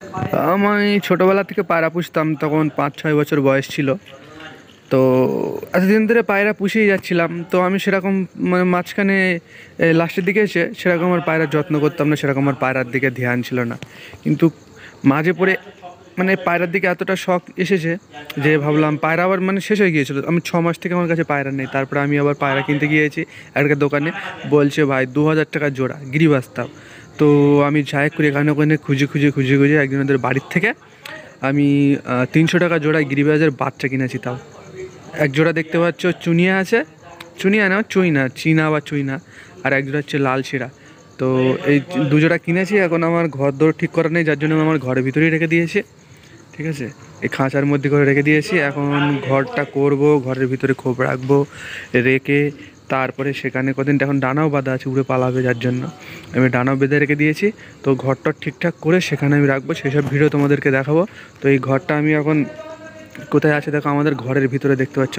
আমি ছোটোবেলা থেকে পায়রা পুষতাম, তখন 5-6 বছর বয়স ছিল। তো এতদিন ধরে পায়রা পুষেই যাচ্ছিলাম। তো আমি সেরকম মানে মাঝখানে লাস্টের দিকে এসে সেরকম আমার পায়রার যত্ন করতাম না, সেরকম আমার পায়রার দিকে ধ্যান ছিল না। কিন্তু মাঝে পড়ে মানে পায়রার দিকে এতটা শখ এসেছে যে ভাবলাম পায়রা আবার মানে শেষ হয়ে গিয়েছিলো। আমি 6 মাস থেকে আমার কাছে পায়রা নেই। তারপরে আমি আবার পায়রা কিনতে গিয়েছি একটা দোকানে, বলছে ভাই 2000 টাকা জোড়া গিরিবাজ তাও। তো আমি যাই করে এখানে ওখানে খুঁজে একজনদের বাড়ির থেকে আমি 300 টাকা জোড়ায় গিরিবাজের বাচ্চা কিনেছি। তাও এক জোড়া দেখতে পাচ্ছ চুনিয়া আছে, চুনিয়া না চুইনা, চীনা বা চুইনা, আর এক জোড়া হচ্ছে লাল শিরা। তো এই দুজোড়া কিনেছি। এখন আমার ঘর দৌড় ঠিক করা নেই, যার জন্য আমি আমার ঘরের ভিতরেই রেখে দিয়েছি। ঠিক আছে, এই খাঁচার মধ্যে করে রেখে দিয়েছি। এখন ঘরটা করব, ঘরের ভিতরে খোপ রাখবো, রেখে তারপরে সেখানে কদিনটা এখন ডানাও বাঁধা আছে, উড়ে পালাবে, যার জন্য আমি ডানাও বেঁধে রেখে দিয়েছি। তো ঘরটা ঠিকঠাক করে সেখানে আমি রাখবো, সেসব ভিডিও তোমাদেরকে দেখাবো। তো এই ঘরটা আমি এখন কোথায় আছে দেখো, আমাদের ঘরের ভিতরে দেখতে পাচ্ছ।